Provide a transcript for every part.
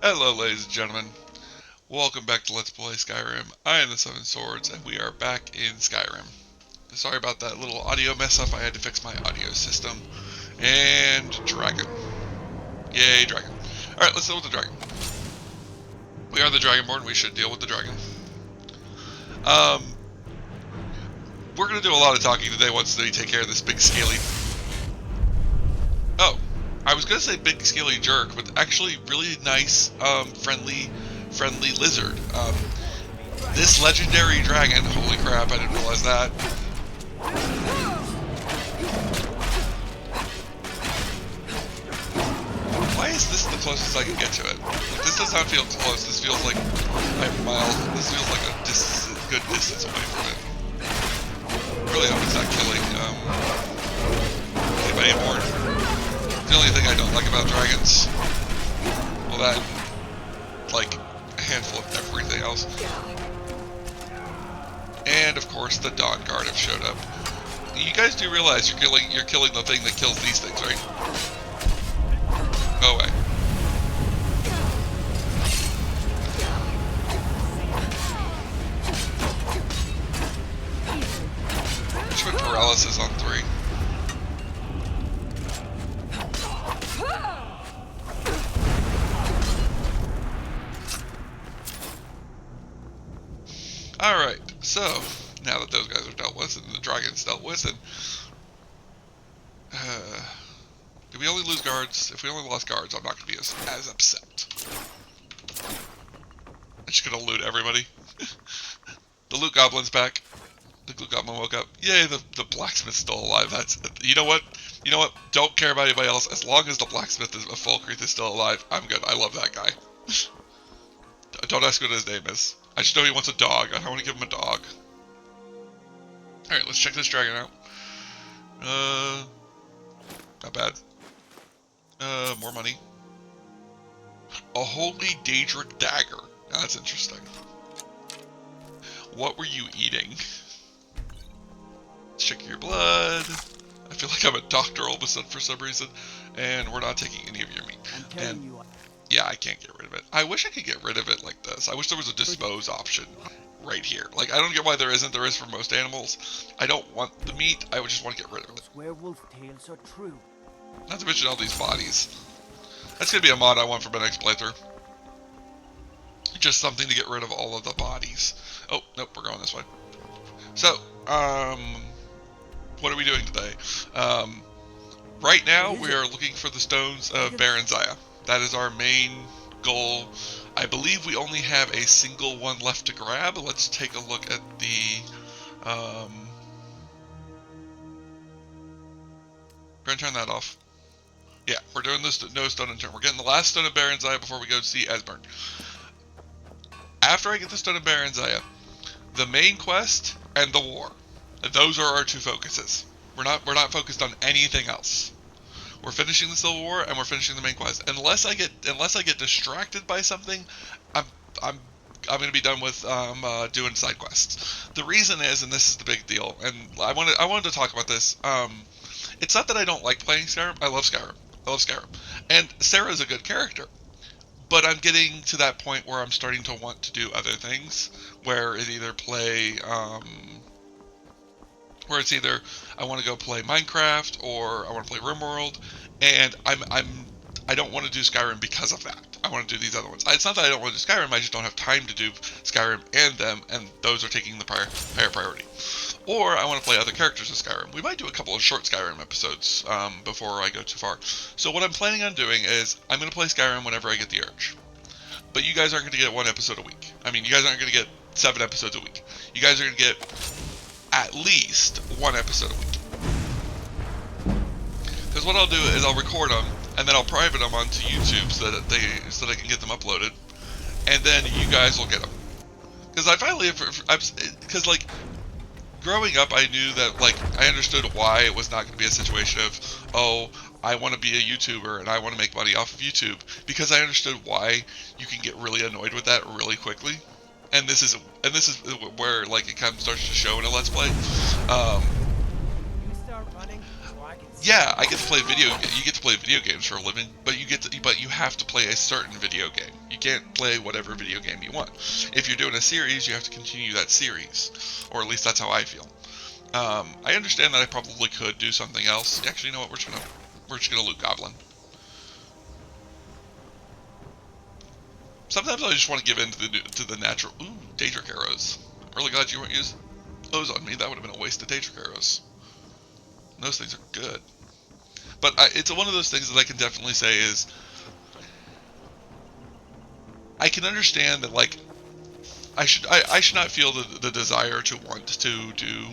Hello, ladies and gentlemen. Welcome back to Let's Play Skyrim. I am the Seven Swords, and we are back in Skyrim. Sorry about that little audio mess up. I had to fix my audio system. And dragon. Yay, dragon. Alright, let's deal with the dragon. We are the Dragonborn. We should deal with the dragon. Um, we're going to do a lot of talking today once we take care of this big scaly... Oh, I was going to say big scaly jerk, but actually really nice, friendly lizard. This legendary dragon, holy crap, I didn't realize that. Why is this the closest I can get to it? Like, this does not feel close, this feels like I'm miles, this feels like a good distance away from it. Really hope it's not killing anybody more. The only thing I don't like about dragons, well that, like, a handful of everything else. And of course the Dawn Guard have showed up. You guys do realize you're killing the thing that kills these things, right? Go away. I should put paralysis on 3. Alright, so, now that those guys are dealt with, and the dragon's dealt with, and... did we only lose guards? If we only lost guards, I'm not going to be as upset. I'm just going to loot everybody. The loot goblin's back. The loot goblin woke up. Yay, the blacksmith's still alive. That's... You know what? You know what? Don't care about anybody else. As long as the blacksmith is a Falkreath is still alive, I'm good. I love that guy. Don't ask what his name is. I just know he wants a dog. I want to give him a dog. Alright, let's check this dragon out. Not bad. More money. A holy Daedric dagger. Now, that's interesting. What were you eating? Let's check your blood. I feel like I'm a doctor all of a sudden for some reason. And we're not taking any of your meat. And yeah, I can't get rid of it. I wish I could get rid of it like this. I wish there was a dispose option right here. Like, I don't get why there isn't. There is for most animals. I don't want the meat. I would just want to get rid of it. Werewolf tales are true. Not to mention all these bodies. That's going to be a mod I want for my next playthrough. Just something to get rid of all of the bodies. Oh, nope, we're going this way. So, what are we doing today? Right now, we are looking for the stones of Baron Zaya. That is our main goal. I believe we only have a single one left to grab. Let's take a look at the... We're going to turn that off. Yeah, we're doing this no stone unturned. We're getting the last stone of Baron Zaya before we go see Esbern. After I get the stone of Baron Zaya, the main quest and the war. Those are our two focuses. We're not focused on anything else. We're finishing the Civil War and we're finishing the main quest. Unless I get distracted by something, I'm gonna be done with doing side quests. The reason is, and this is the big deal, and I wanted to talk about this. It's not that I don't like playing Skyrim. I love Skyrim. I love Skyrim, and Sarra is a good character. But I'm getting to that point where I'm starting to want to do other things, where it either play where it's either I want to go play Minecraft or I want to play RimWorld, and I don't want to do Skyrim because of that. I want to do these other ones. It's not that I don't want to do Skyrim, I just don't have time to do Skyrim and them, and those are taking the higher priority. Or I want to play other characters in Skyrim. We might do a couple of short Skyrim episodes before I go too far. So what I'm planning on doing is I'm going to play Skyrim whenever I get the urge. But you guys aren't going to get 1 episode a week. I mean, you guys aren't going to get 7 episodes a week. You guys are going to get at least 1 episode a week. Because what I'll do is I'll record them, and then I'll private them onto YouTube so that I can get them uploaded, and then you guys will get them. Because I finally, because like, growing up I knew that, like, I understood why it was not going to be a situation of, oh, I want to be a YouTuber and I want to make money off of YouTube, because I understood why you can get really annoyed with that really quickly. And this is where, like, it kind of starts to show in a Let's Play. yeah, I get to play you get to play video games for a living, but you have to play a certain video game. You can't play whatever video game you want. If you're doing a series, you have to continue that series, or at least that's how I feel. I understand that I probably could do something else. Actually, you know what? We're just gonna loot Goblin. Sometimes I just want to give in to the natural. Ooh, Daedric arrows. I'm really glad you weren't using those on me. That would have been a waste of Daedric arrows. Those things are good. But it's one of those things that I can definitely say is, I can understand that, like, I should not feel the desire to want to do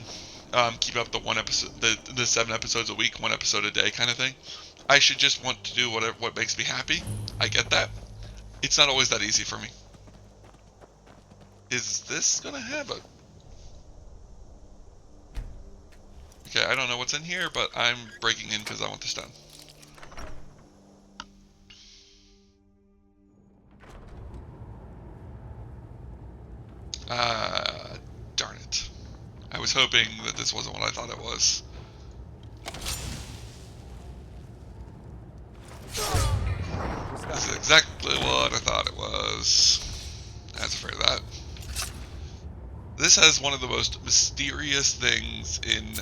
keep up the one episode, the 7 episodes a week, 1 episode a day kind of thing. I should just want to do what makes me happy. I get that. It's not always that easy for me. Is this gonna have a... Okay, I don't know what's in here, but I'm breaking in because I want this done. Darn it. I was hoping that this wasn't what I thought it was. This is exactly what I thought it was. I was afraid of that. This has one of the most mysterious things in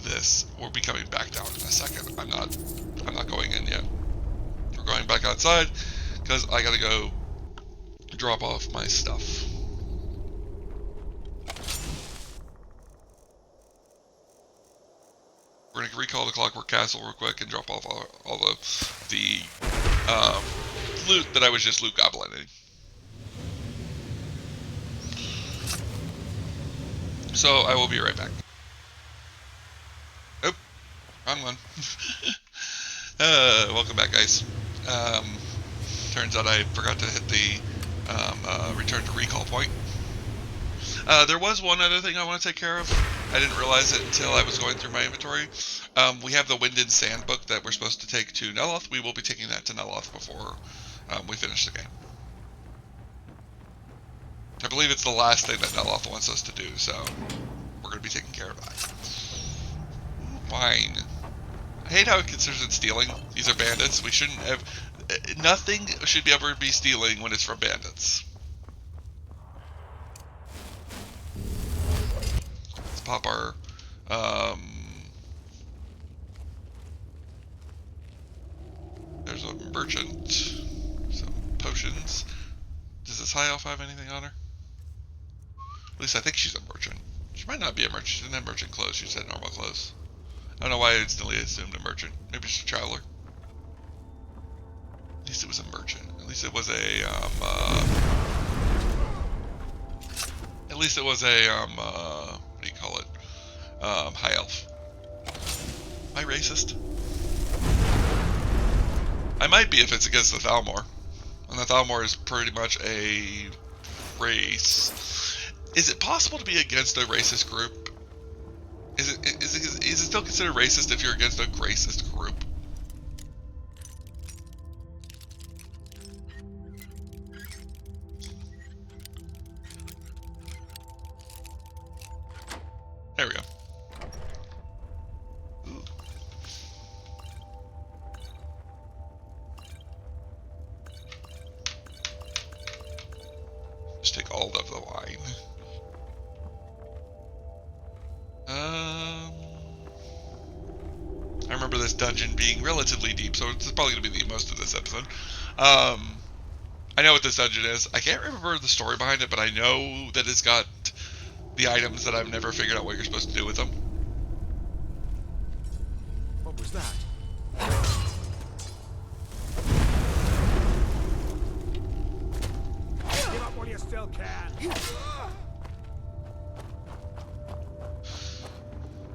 this. We'll be coming back down in a second. I'm not going in yet. We're going back outside because I gotta go drop off my stuff. We're gonna recall the Clockwork Castle real quick and drop off all the loot that I was just loot goblining. So I will be right back. Oh, wrong one. Welcome back, guys. Turns out I forgot to hit the return to recall point. There was one other thing I want to take care of. I didn't realize it until I was going through my inventory. We have the Wind and Sand book that we're supposed to take to Neloth. We will be taking that to Neloth before we finish the game. I believe it's the last thing that Neloth wants us to do, so we're going to be taking care of that. Wine. I hate how it considers it stealing. These are bandits. We shouldn't have... Nothing should ever be stealing when it's from bandits. Let's pop our... There's a merchant. Some potions. Does this high elf have anything on her? At least I think she's a merchant. She might not be a merchant. She didn't have merchant clothes. She said normal clothes. I don't know why I instantly assumed a merchant. Maybe she's a traveler. At least it was a merchant. At least it was a, at least it was a, what do you call it? High elf. Am I racist? I might be if it's against the Thalmor. And the Thalmor is pretty much a race. Is it possible to be against a racist group? Is it still considered racist if you're against a racist group? There we go. Ooh. Just take all of the wine. I remember this dungeon being relatively deep, so it's probably going to be the most of this episode. I know what this dungeon is. I can't remember the story behind it, but I know that it's got the items that I've never figured out what you're supposed to do with them. What was that? Give up while you still can.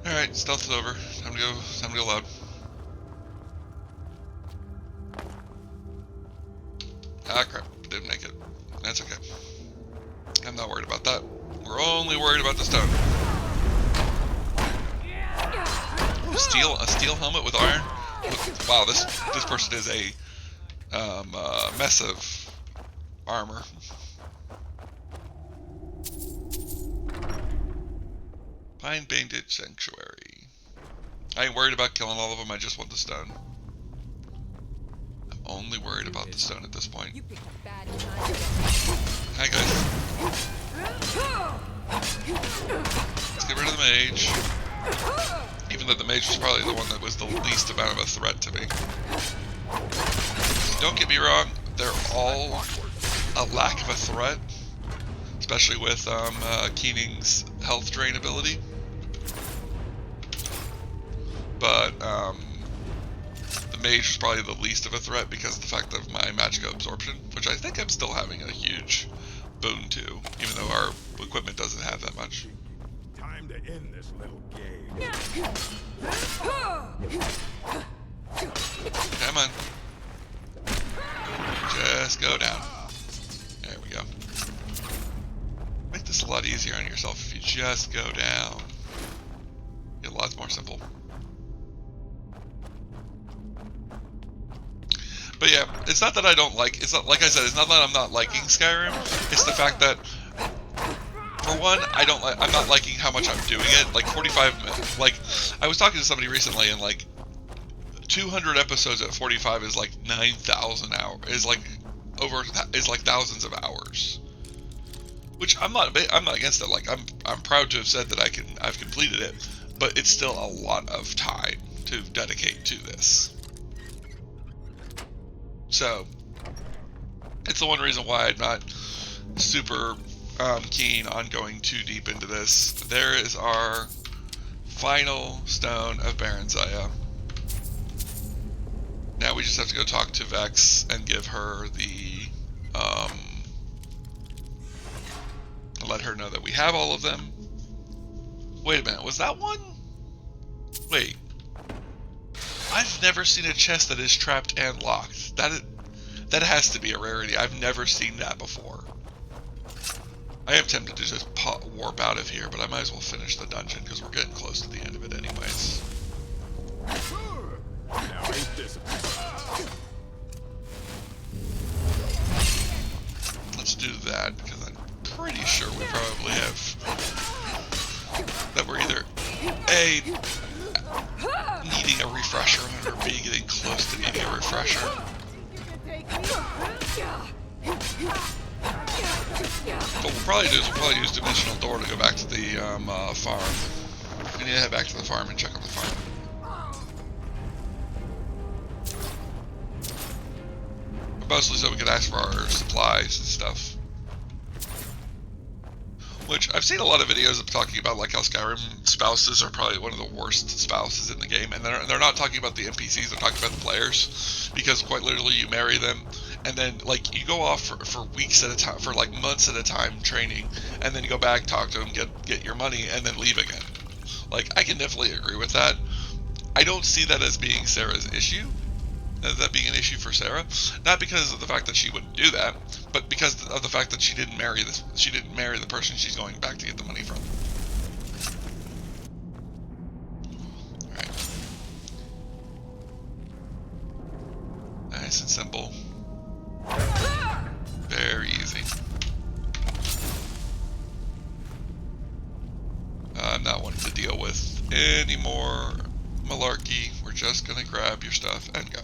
Alright, stealth is over. Time to go loud. Ah, crap. Didn't make it. That's okay. I'm not worried about that. We're only worried about the stone. Ooh, a steel helmet with iron? Wow, this person is a mess of armor. Pine Bandit Sanctuary. I ain't worried about killing all of them, I just want the stone. I'm only worried about the stone at this point. You picked a bad time. Hi guys. Let's get rid of the mage. Even though the mage was probably the one that was the least amount of a threat to me. Don't get me wrong, they're all a lack of a threat. Especially with Keening's health drain ability. But the mage was probably the least of a threat because of the fact of my magic absorption, which I think I'm still having a huge boon to, even though our equipment doesn't have that much. Time to end this little game. Come on. Just go down. There we go. Make this a lot easier on yourself if you just go down. Get lots more simple. But yeah, it's not that I don't like, it's not, like I said, it's not that I'm not liking Skyrim, it's the fact that, for one, I'm not liking how much I'm doing it. Like 45 minutes, like, I was talking to somebody recently and like, 200 episodes at 45 is like 9,000 hours, is like thousands of hours. Which I'm not against it. Like I'm proud to have said that I've completed it, but it's still a lot of time to dedicate to this. So it's the one reason why I'm not super keen on going too deep into this. There is our final stone of Baranzaya. Now we just have to go talk to Vex and give her the let her know that we have all of them. Wait a minute, was that one? Wait. I've never seen a chest that is trapped and locked. That has to be a rarity. I've never seen that before. I am tempted to just warp out of here, but I might as well finish the dungeon because we're getting close to the end of it anyways. Now ain't this a Let's do that because I'm pretty sure we probably have that we're either A, needing a refresher or B, getting close to needing a refresher. What we'll probably do is we'll use Dimensional Door to go back to the farm. We need to head back to the farm and check on the farm. Mostly so we can ask for our supplies and stuff. Which, I've seen a lot of videos of talking about like how Skyrim spouses are probably one of the worst spouses in the game. And they're not talking about the NPCs, they're talking about the players. Because quite literally you marry them, and then like you go off for weeks at a time, for like months at a time training, and then you go back, talk to them, get your money, and then leave again. Like, I can definitely agree with that. I don't see that as being Sarah's issue. That being an issue for Sarah, not because of the fact that she wouldn't do that, but because of the fact that she didn't marry the person she's going back to get the money from. All right, nice and simple, very easy. I'm not wanting to deal with any more malarkey. We're just gonna grab your stuff and go.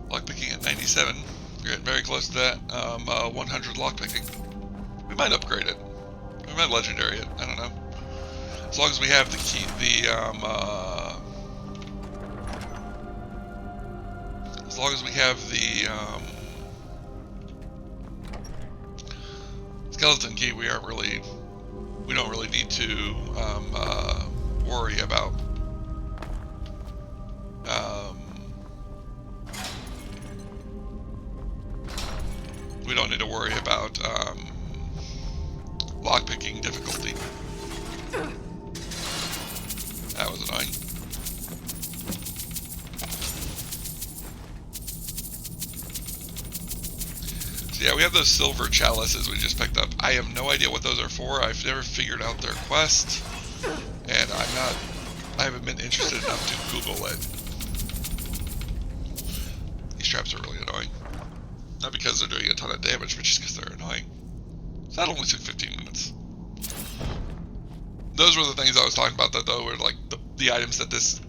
Lockpicking at 97. We're getting very close to that 100 lockpicking. We might upgrade it. We might legendary it. I don't know. As long as we have the key, as long as we have the skeleton key, we don't really need to worry about we don't need to worry about lockpicking difficulty. That was annoying. So yeah, we have those silver chalices we just picked up. I have no idea what those are for. I've never figured out their quest, and I haven't been interested enough to Google it. traps are really annoying. Not because they're doing a ton of damage, but just because they're annoying. So that only took 15 minutes. Those were the things I was talking about, that though, were like the items that this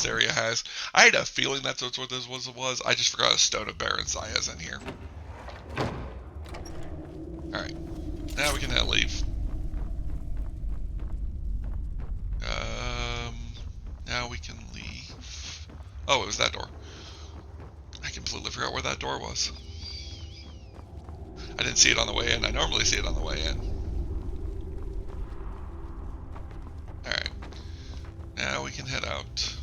area has. I had a feeling that's what this was. I just forgot a Stone of Baron Saya's in here. Alright. Now we can leave. Now we can leave. Oh, it was that door. I completely forgot where that door was. I didn't see it on the way in. I normally see it on the way in. Alright. Now we can head out.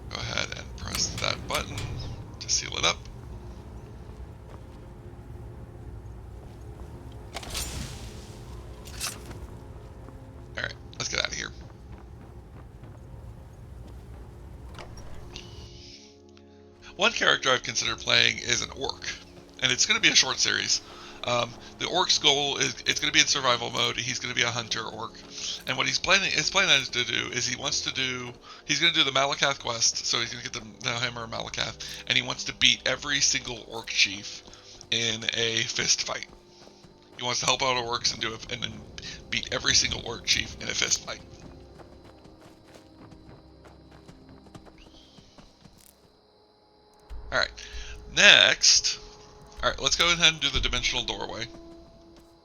Go ahead and press that button to seal it up. Alright, let's get out of here. One character I've considered playing is an orc, and it's going to be a short series. The orc's goal is it's going to be in survival mode. He's going to be a hunter orc, and what his plan is to do is he's going to do the Malakath quest, so he's going to get the Hammer of Malakath, and he wants to beat every single orc chief in a fist fight. He wants to help out orcs and then beat every single orc chief in a fist fight. Alright, next, alright, let's go ahead and do the Dimensional Doorway.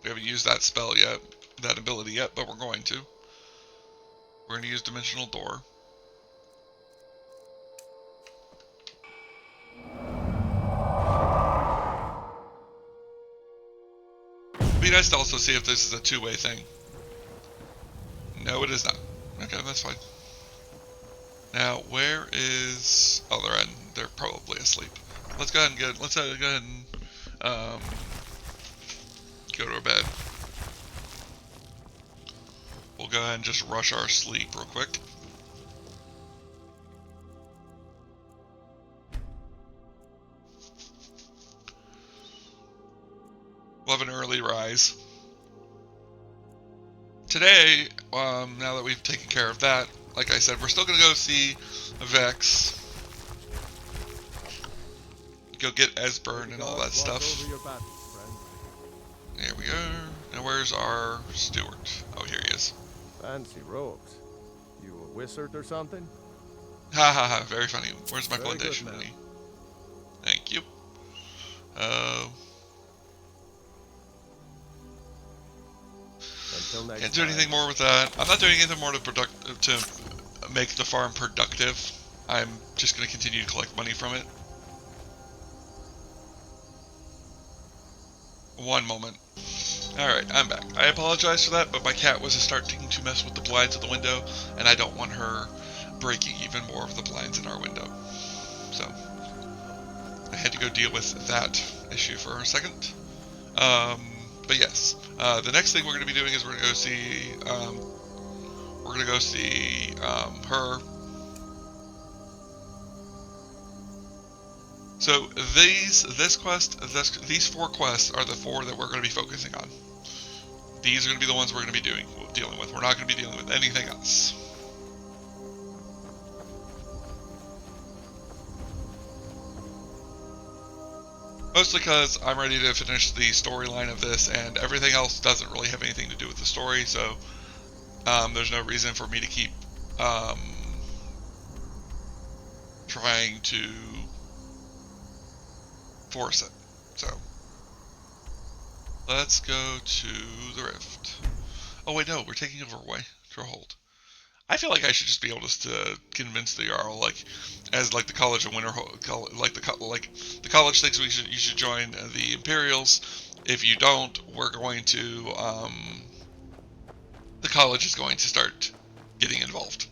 We haven't used that spell yet, that ability yet, but we're going to. We're going to use Dimensional Door. It'd be nice to also see if this is a two-way thing. No, it is not. Okay, that's fine. Now, where is... Oh, they're in. They're probably asleep. Let's go ahead and go to our bed. We'll go ahead and just rush our sleep real quick. We'll have an early rise. Today, now that we've taken care of that, like I said, we're still going to go see Vex. Go get Esbern and all that stuff. There we go. Now where's our steward? Oh, here he is. Fancy robes. You a wizard or something? Ha ha ha, very funny. Where's my Very blendation good, money? Thank you. Until next Can't do anything more with that. I'm not doing anything more to make the farm productive. I'm just going to continue to collect money from it. One moment. Alright, I'm back. I apologize for that, but my cat was starting to mess with the blinds of the window, and I don't want her breaking even more of the blinds in our window. So, I had to go deal with that issue for a second. But yes, the next thing we're going to be doing is we're going to go see, her. So these four quests are the four that we're going to be focusing on. These are going to be the ones we're going to be dealing with. We're not going to be dealing with anything else. Mostly because I'm ready to finish the storyline of this, and everything else doesn't really have anything to do with the story, so there's no reason for me to keep trying to force it. So let's go to the Rift. Oh wait, no, we're taking over Trollhold. I feel like I should just be able to convince the Jarl, like, as like the College of Winterhold, like the college thinks you should join the Imperials. If you don't, we're going to the college is going to start getting involved.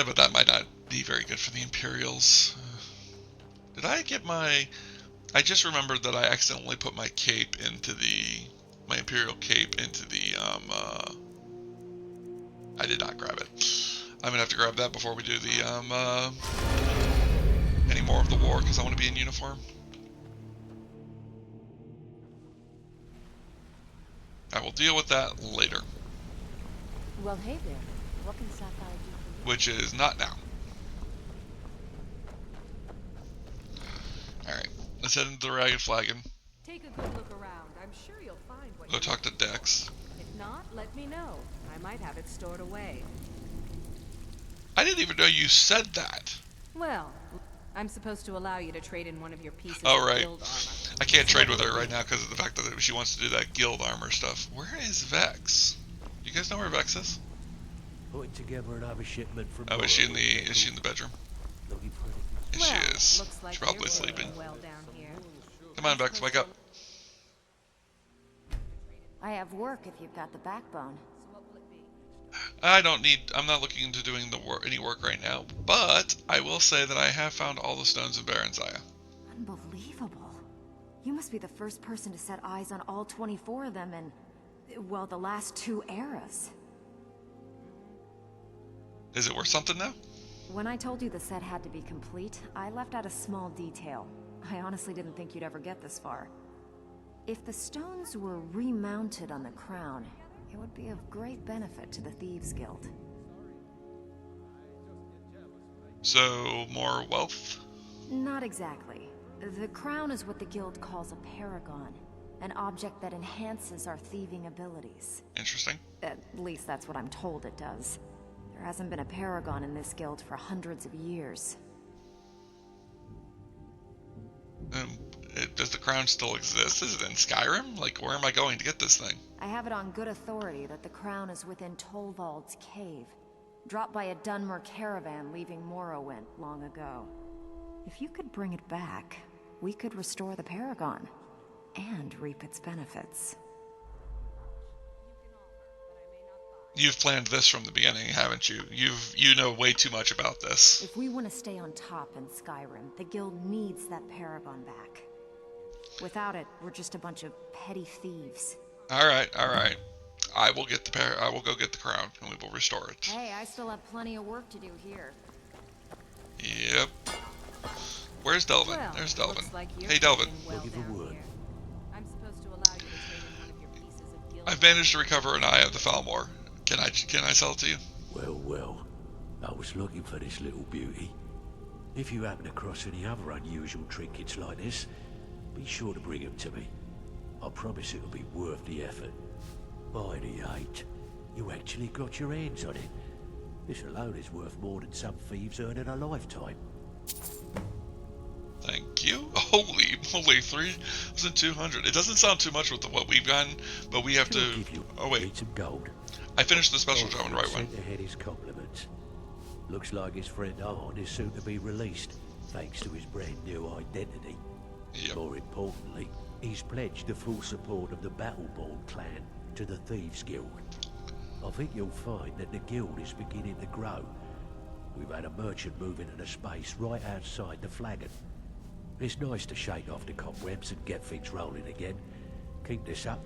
But that might not be very good for the Imperials. Did I get my... I just remembered that I accidentally put my cape into my Imperial cape into the, I did not grab it. I'm gonna have to grab that before we do the, any more of the war, because I want to be in uniform. deal with that later. Well, hey there. What can Sapphire do for you? Which is not now. Alright, let's head into the Ragged Flagon. Take a good look around. I'm sure you'll find what Go you talk to need. Dex. If not, let me know. I might have it stored away. I didn't even know you said that. Well, I'm supposed to allow you to trade in one of your pieces Oh, of right. guild armor. I can't trade with her right now because of the fact that she wants to do that guild armor stuff. Where is Vex? You guys know where Vex is? Putting together another shipment from. Oh, is she in the bedroom? Looking for Yes, Well, she is. looks like She's probably you're sleeping. doing well down here. Come on, Vex, wake up. I have work if you've got the backbone. I'm not looking into doing any work right now, but I will say that I have found all the stones of Baron Zaya. Unbelievable. You must be the first person to set eyes on all 24 of them in, well, the last 2 eras. Is it worth something now? When I told you the set had to be complete, I left out a small detail. I honestly didn't think you'd ever get this far. If the stones were remounted on the crown, it would be of great benefit to the Thieves Guild. So, more wealth? Not exactly. The crown is what the guild calls a paragon, an object that enhances our thieving abilities. Interesting. At least that's what I'm told it does. There hasn't been a paragon in this guild for hundreds of years. Does the crown still exist? Is it in Skyrim? Like, where am I going to get this thing? I have it on good authority that the crown is within Tolvald's cave, dropped by a Dunmer caravan leaving Morrowind long ago. If you could bring it back, we could restore the paragon and reap its benefits. You've planned this from the beginning, haven't you? You know way too much about this. If we want to stay on top in Skyrim, the guild needs that paragon back. Without it, we're just a bunch of petty thieves. All right. I will get I will go get the crown, and we will restore it. Hey, I still have plenty of work to do here. Yep. Where's Delvin? Well, There's Delvin. looks like you're Hey, Delvin. doing well Looking for down wood. here. I'm supposed to allow you to trade in one of your pieces of guild I've managed to recover an eye of the Falmore. Can I sell it to you? Well, I was looking for this little beauty. If you happen across any other unusual trinkets like this, be sure to bring them to me. I promise it'll be worth the effort. Mighty eight, you actually got your hands on it. This alone is worth more than some thieves earn in a lifetime. Thank you. Holy moly, 3,200. It doesn't sound too much with what we've gotten, but we have Sure, to. give you Oh wait, need some gold. I finished the special job in right one. Sent ahead his compliments. Looks like his friend Arn is soon to be released, thanks to his brand new identity. Yep. More importantly, he's pledged the full support of the Battleborn clan to the Thieves Guild. I think you'll find that the guild is beginning to grow. We've had a merchant move into the space right outside the flagon. It's nice to shake off the cobwebs and get things rolling again. Keep this up,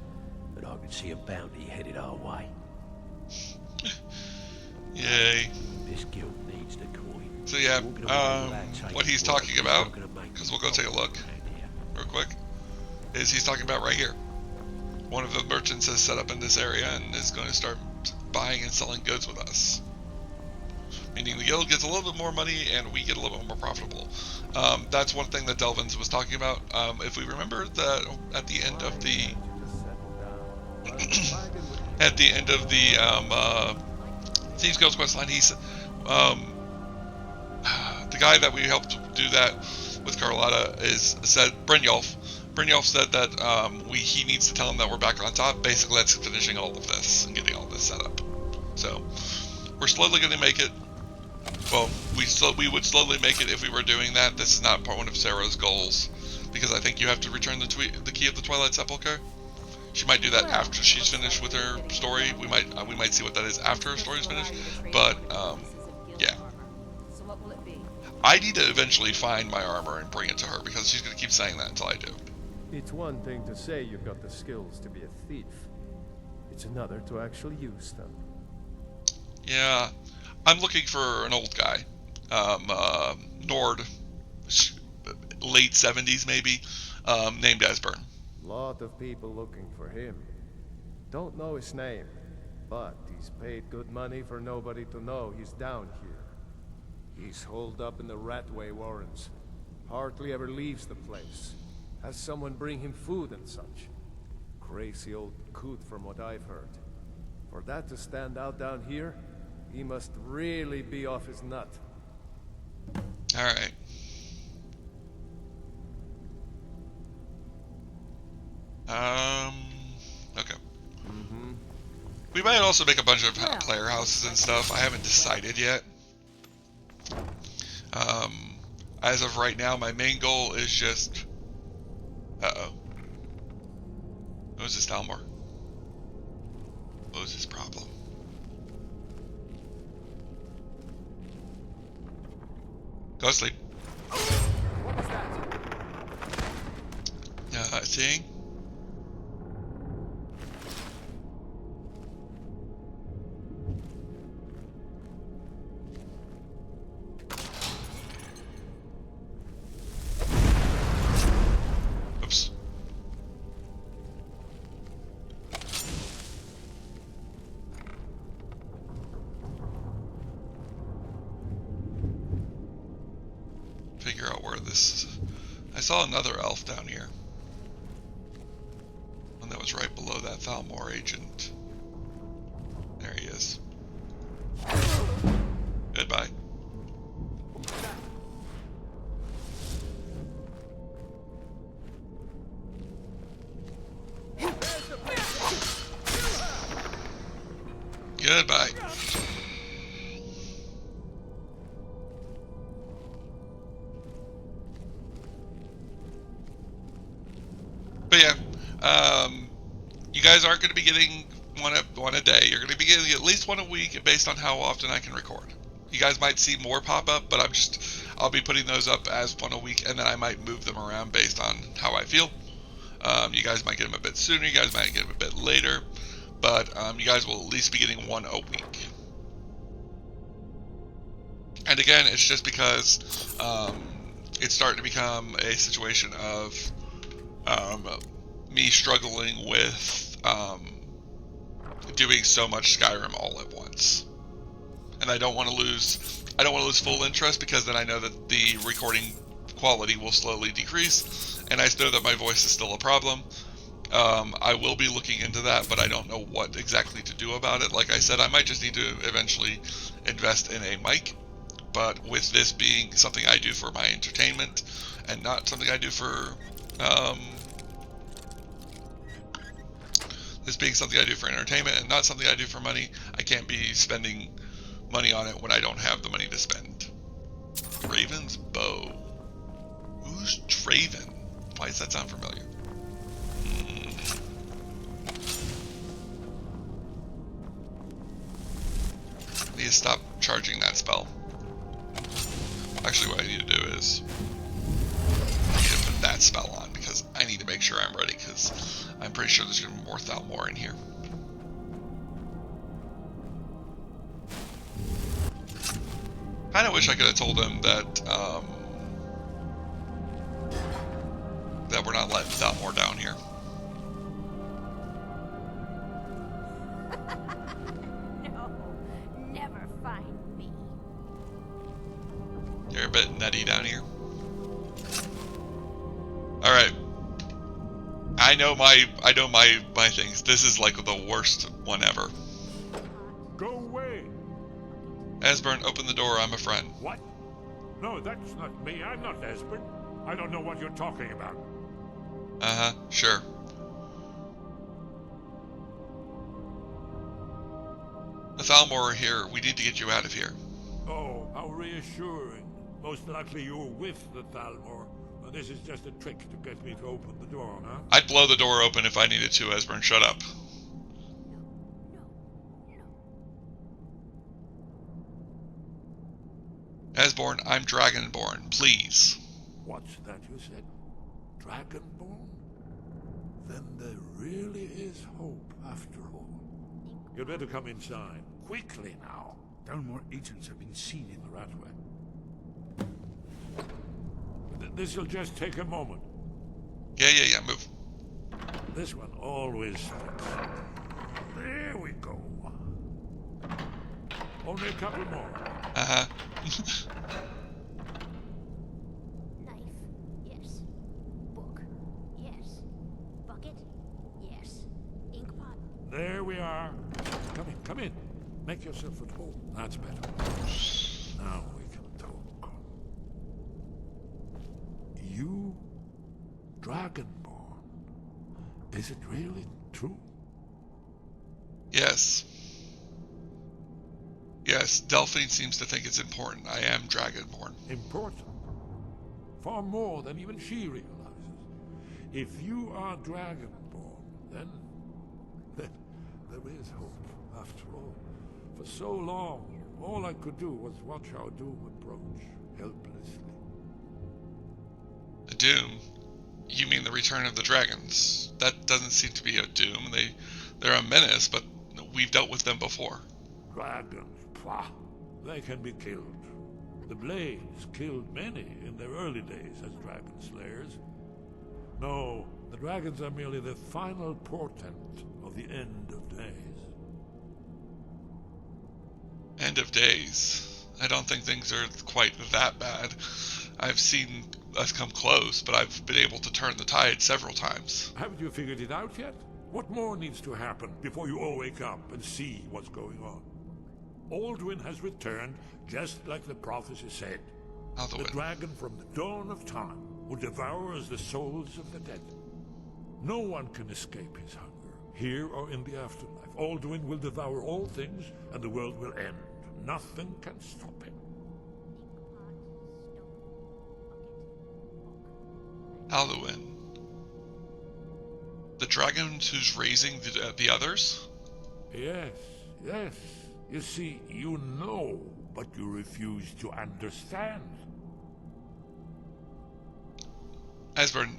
and I can see a bounty headed our way. Yay. This guild needs the coin. So yeah, Walking around without taking what he's work talking is about, not gonna make because we'll go take a look around here. real quick, is he's talking about right here. One of the merchants has set up in this area and is going to start buying and selling goods with us. Meaning the guild gets a little bit more money and we get a little bit more profitable. That's one thing that Delvin's was talking about. If we remember that at the end of the Thieves Guild quest line, he's the guy that we helped do that with Carlotta said Brynjolf. Brynjolf said that he needs to tell him that we're back on top. Basically, that's finishing all of this and getting all this set up. So we're slowly going to make it. Well, we would slowly make it if we were doing that. This is not one of Sarah's goals, because I think you have to return the key of the Twilight Sepulchre. She might do that after she's finished with her story. We might see what that is after her story's finished. But yeah, So what will it be? I need to eventually find my armor and bring it to her, because she's gonna keep saying that until I do. It's one thing to say you've got the skills to be a thief. It's another to actually use them. Yeah, I'm looking for an old guy, Nord, late 70s maybe, named Esbern. Lot of people looking for him. Don't know his name, but he's paid good money for nobody to know he's down here. He's holed up in the Ratway Warrens. Hardly ever leaves the place. Has someone bring him food and such. Crazy old coot from what I've heard. For that to stand out down here, he must really be off his nut. Alright. Okay. We might also make a bunch of player houses and stuff. I haven't decided yet. As of right now, my main goal is just... Uh-oh. What was this, Dalmor? What was his problem? Go to sleep. What was that? Seeing? Oops. Figure out where this... I saw another elf down here. One that was right below that Thalmor agent. There he is. Goodbye. Goodbye. But yeah, you guys aren't going to be getting one a day. You're going to be getting at least one a week based on how often I can record. You guys might see more pop up, but I'll be putting those up as one a week, and then I might move them around based on how I feel. You guys might get them a bit sooner, you guys might get them a bit later, but you guys will at least be getting one a week. And again, it's just because it's starting to become a situation of me struggling with doing so much Skyrim all at once, and I don't want to lose full interest, because then I know that the recording quality will slowly decrease, and I know that my voice is still a problem. I will be looking into that, but I don't know what exactly to do about it. Like I said, I might just need to eventually invest in a mic, but with this being something I do for my entertainment and not something I do for this being something I do for entertainment and not something I do for money, I can't be spending money on it when I don't have the money to spend. Draven's bow. Who's Draven? Why does that sound familiar? I need to stop charging that spell. Actually, what I need to do is I need to put that spell on, because I need to make sure I'm ready, because I'm pretty sure there's going to be more Thalmor in here. Kinda wish I could have told him that that we're not letting Thalmor down here. No, never find me. You're a bit nutty down here. Alright. I know my things. This is like the worst one ever. Go away! Esbern, open the door, I'm a friend. What? No, that's not me. I'm not Esbern. I don't know what you're talking about. Uh-huh, sure. The Thalmor are here. We need to get you out of here. Oh, how reassuring. Most likely you're with the Thalmor. This is just a trick to get me to open the door, huh? I'd blow the door open if I needed to, Esbern. Shut up. Esborn, I'm Dragonborn. Please. What's that you said? Dragonborn? Then there really is hope after all. You'd better come inside. Quickly now. Dalmor agents have been seen in the Ratway. This'll just take a moment. Yeah, move. This one always sticks. There we go. Only a couple more. Uh-huh. Knife, yes. Book, yes. Bucket, yes. Ink pot. There we are. Come in, come in. Make yourself at home. That's better. Now we can talk. You, Dragonborn. Is it really true? Yes. Yes, Delphine seems to think it's important. I am Dragonborn. Important. Far more than even she realizes. If you are Dragonborn, then there is hope, after all. For so long, all I could do was watch our doom approach, helplessly. The Doom? You mean the return of the dragons? That doesn't seem to be a doom. They're a menace, but we've dealt with them before. Dragons, pah, they can be killed. The Blades killed many in their early days as dragon slayers. No, the dragons are merely the final portent of the end of days. End of days. I don't think things are quite that bad. I've seen us come close, but I've been able to turn the tide several times. Haven't you figured it out yet? What more needs to happen before you all wake up and see what's going on? Alduin has returned, just like the prophecy said. The dragon from the dawn of time who devours the souls of the dead. No one can escape his hunger, here or in the afterlife. Alduin will devour all things, and the world will end. Nothing can stop him. Alduin. The dragon who's raising the others? Yes, yes. You see, you know, but you refuse to understand. Esbern,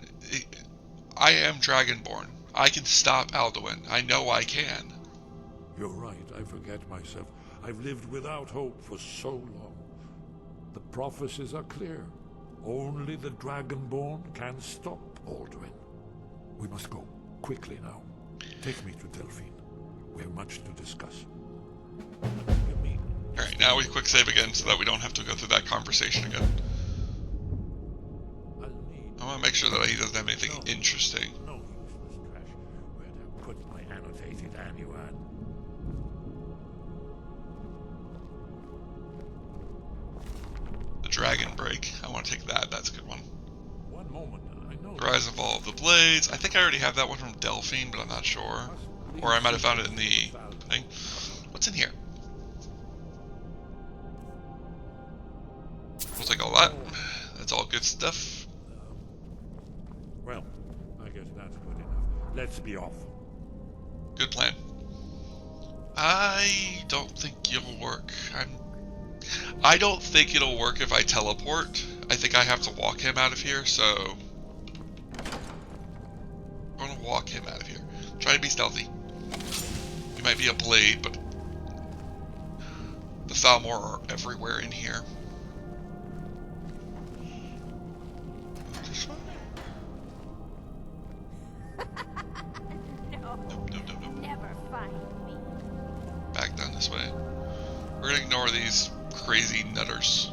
I am Dragonborn. I can stop Alduin. I know I can. You're right, I forget myself. I've lived without hope for so long. The prophecies are clear. Only the Dragonborn can stop Alduin. We must go, quickly now. Take me to Delphine. We have much to discuss. Alright, now we quick save again so that we don't have to go through that conversation again. I want to make sure that he doesn't have anything interesting. No useless trash. Where'd I put my annotated annuan? The Dragon Break. I want to take that. That's a good one. One moment, I know. The Rise of All of the Blades. I think I already have that one from Delphine, but I'm not sure. Or I might have found it in the thing. What's in here? We'll take all that. That's all good stuff. Well, I guess that's good enough. Let's be off. Good plan. I don't think it'll work. I don't think it'll work if I teleport. I think I have to walk him out of here, so I'm gonna walk him out of here. Try to be stealthy. He might be a blade, but the Thalmor are everywhere in here. No, never find me. Back down this way. We're gonna ignore these crazy nutters.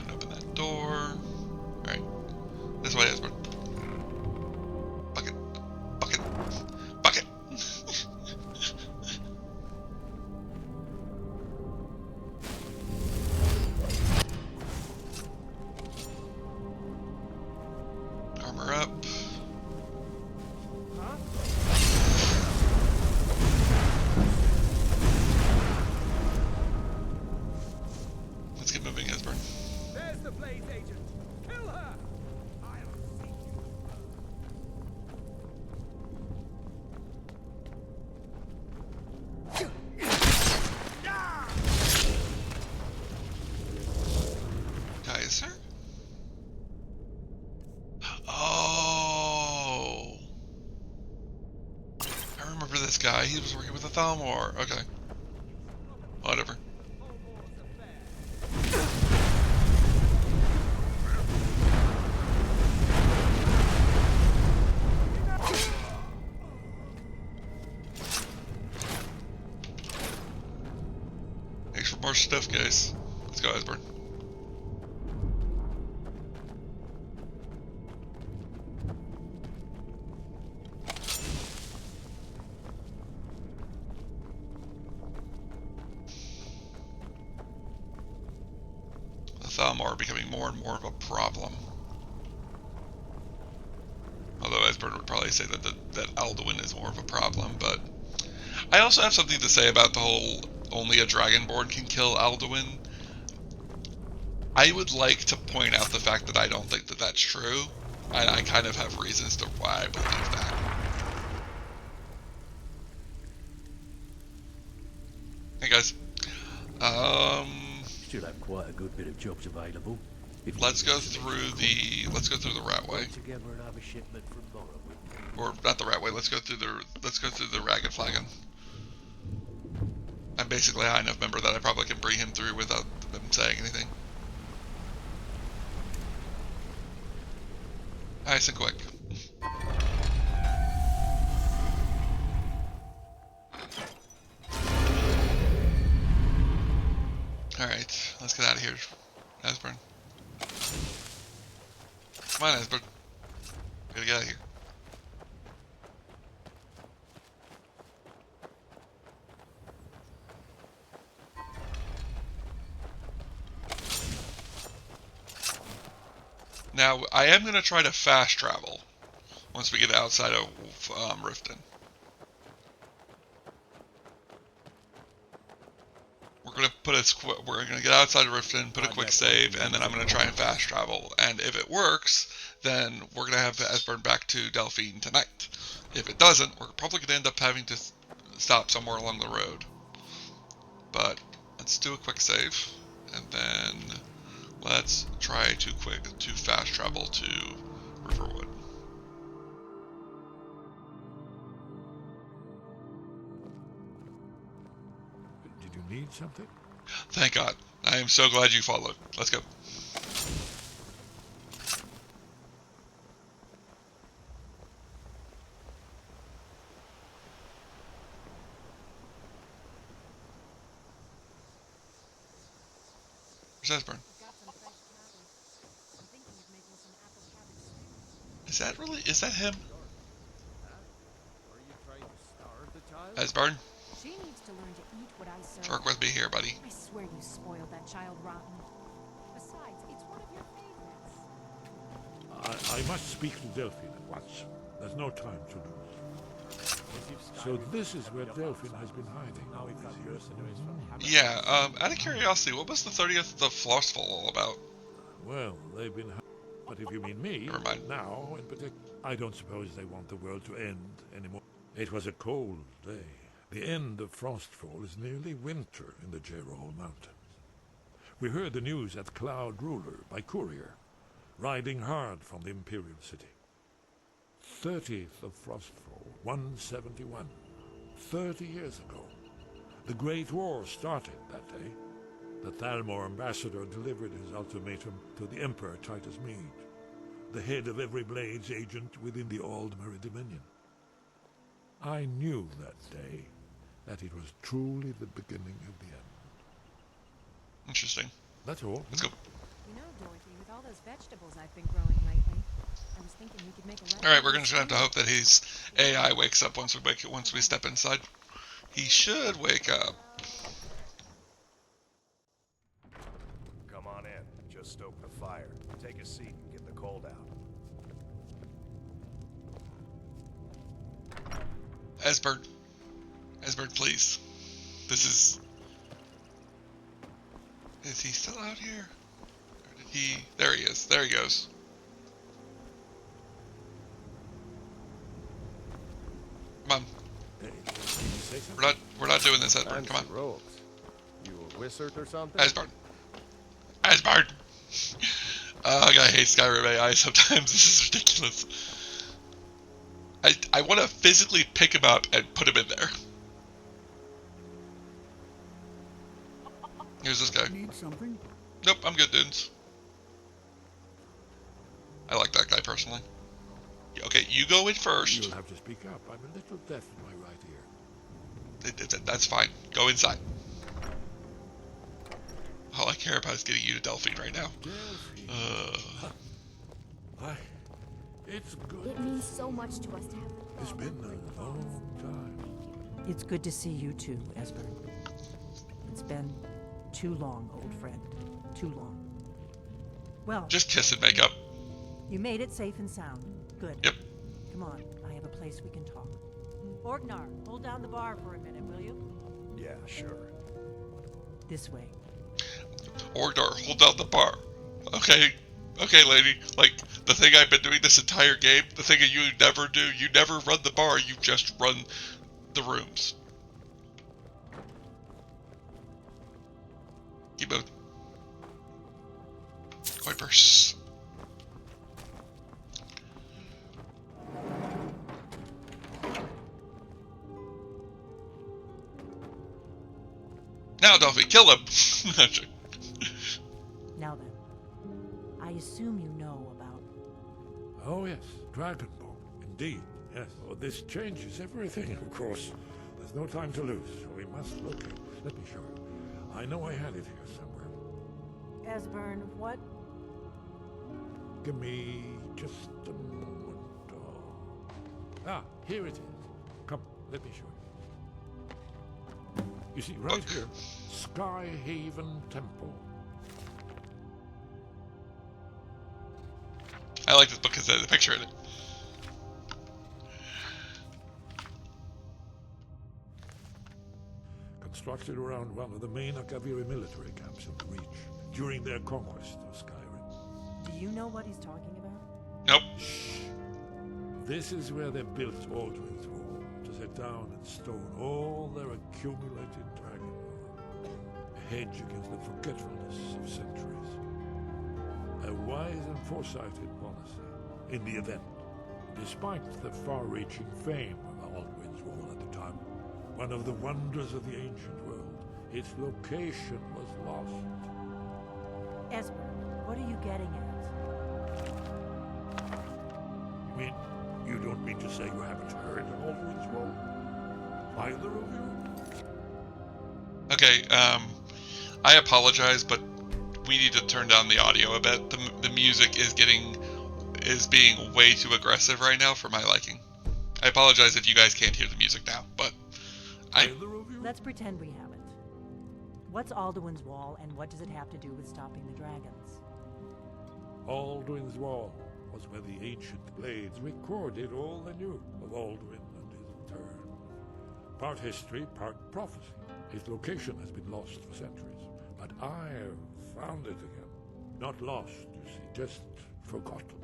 And open that door. Alright. This way, Esbern. Bucket. Bucket. Bucket! Armor up. Let's get moving, Esbern. There's the Blades agent. Kill her! I'll see Kaiser? Oh! I remember this guy. He was working with the Thalmor. Okay. Whatever. stiff case. Let's go, Esbern. The Thalmor are becoming more and more of a problem. Although Esbern would probably say that Alduin is more of a problem, but I also have something to say about the whole only a Dragonborn can kill Alduin. I would like to point out the fact that I don't think that that's true. I kind of have reasons to why I believe that. Hey guys, Still have quite a good bit of jobs available. let's go through the rat way. Together another shipment from Morrowind. Or not the rat way. Let's go through the Ragged Flagon. I'm basically a high enough member that I probably can bring him through without them saying anything. Nice and quick. Alright, let's get out of here, Esbern. Come on, Esbern. Gotta get out of here. Now, I am going to try to fast travel once we get outside of Riften. We're going to get outside of Riften, put a quick save, and then I'm going to try and fast travel. And if it works, then we're going to have Esbern back to Delphine tonight. If it doesn't, we're probably going to end up having to stop somewhere along the road. But let's do a quick save, and then let's try to fast travel to Riverwood. Did you need something? Thank God. I am so glad you followed. Let's go. Where's Esbern? Is that him? Are you trying to starve the child? Esbern? She needs to learn to eat what I serve. Work with me here, buddy. I swear you spoiled that child rotten. Besides, it's one of your favorites. I must speak to Delphine at once. There's no time to lose. So this is where Delphine has been hiding. Now we've got yours to do is from Yeah, out of curiosity, what was the 30th of Frostfall all about? Well, they've been. But if you mean me, Never mind. now in particular, I don't suppose they want the world to end anymore. It was a cold day. The end of Frostfall is nearly winter in the Jerall Mountains. We heard the news at Cloud Ruler by courier, riding hard from the Imperial City. 30th of Frostfall, 171. 30 years ago. The Great War started that day. The Thalmor ambassador delivered his ultimatum to the Emperor Titus Mede, the head of every Blades agent within the Aldmeri Dominion. I knew that day that it was truly the beginning of the end. Interesting. That's all. Let's go. You know, Dorothy, with all those vegetables I've been growing lately, I was thinking we could make a Alright, we're just gonna have to hope that his AI wakes up once we step inside. He should wake up. Come on in. Just stoke the fire. Take a seat and get the cold out. Esbern. Esbern, please. This is... Is he still out here? Or did he... There he is. There he goes. Come on. Did you say something? We're not doing this, Esbern. Come on. Rogues. You a wizard or something? Esbern. Esbern! I hate Skyrim AI sometimes. This is ridiculous. I want to physically pick him up and put him in there. Here's this guy. Need something? Nope, I'm good, dudes. I like that guy personally. Okay, you go in first. You'll have to speak up. I'm a little deaf in my right ear. That's fine. Go inside. All I care about is getting you to Delphine right now. It's good. It means so much to us to have. It's been a long time. It's good to see you too, Esbern. It's been too long, old friend. Too long. Well, Just kiss and make up. you made it safe and sound. Good. Yep. Come on, I have a place we can talk. Orgnar, hold down the bar for a minute, will you? Yeah, sure. This way. Orgnar, hold down the bar. Okay. Okay, lady. Like, the thing I've been doing this entire game, the thing that you never do, you never run the bar, you just run the rooms. Keep moving. Vipers. Now, Delphi, kill him! Now then, I assume you know about... Oh yes, Dragonborn. Indeed, yes. Oh, this changes everything, of course. There's no time to lose, so we must locate. Let me show you. I know I had it here somewhere. Esbern, what? Give me just a moment. Ah, here it is. Come, let me show you. You see, right here, Skyhaven Temple. I like this book because there's a picture in it. Constructed around one of the main Akaviri military camps in the Reach during their conquest of Skyrim. Do you know what he's talking about? Nope. Shh. This is where they built Aldrin's Wall, to set down in stone all their accumulated dragon lore, a hedge against the forgetfulness of centuries. A wise and foresighted policy in the event, despite the far-reaching fame of Aldrin's Wall at the time, one of the wonders of the ancient world, its location was lost. Esbern, what are you getting at? You mean, you don't mean to say you haven't heard of Aldrin's Wall? Either of you? Okay, I apologize, but we need to turn down the audio a bit. The music is being way too aggressive right now for my liking. I apologize if you guys can't hear the music now, but Let's pretend we haven't. What's Alduin's Wall, and what does it have to do with stopping the dragons? Alduin's Wall was where the ancient blades recorded all they knew of Alduin and his return. Part history, part prophecy. His location has been lost for centuries, but I have found it again. Not lost, you see, just forgotten.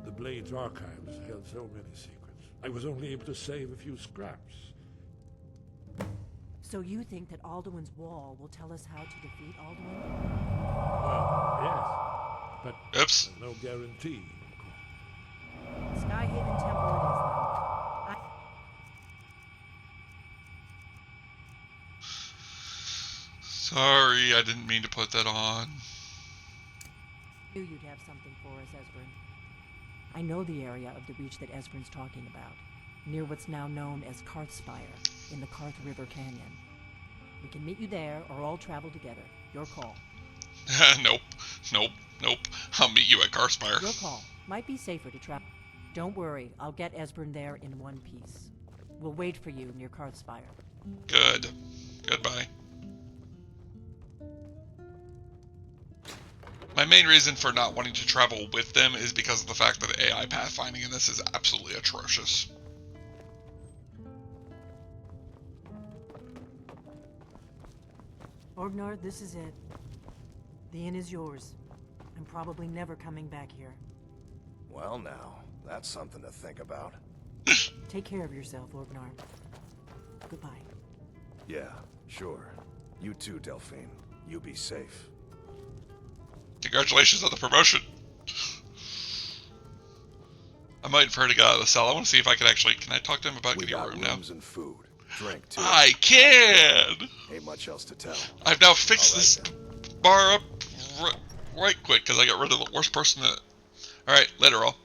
The Blades archives held so many secrets. I was only able to save a few scraps. So you think that Alduin's Wall will tell us how to defeat Alduin? Well, yes, but oops. no guarantee, of course. Skyhaven Temple it is then. Sorry, I didn't mean to put that on. I knew you'd have something for us, Esbern. I know the area of the Reach that Esbern's talking about, near what's now known as Karthspire, in the Karth River Canyon. We can meet you there, or all travel together. Your call. Nope. I'll meet you at Karthspire. Your call. Might be safer to travel. Don't worry, I'll get Esbern there in one piece. We'll wait for you near Karthspire. Good. Goodbye. My main reason for not wanting to travel with them is because of the fact that AI pathfinding in this is absolutely atrocious. Orgnar, this is it. The inn is yours. I'm probably never coming back here. Well now, that's something to think about. Take care of yourself, Orgnar. Goodbye. Yeah, sure. You too, Delphine. You be safe. Congratulations on the promotion. I'm waiting for her to get out of the cell. I want to see if I can I talk to him about getting a room now? Rooms and food. Drink too. I can! Ain't much else to tell. I've now fixed this bar up right quick because I got rid of the worst person in it. Alright, later all.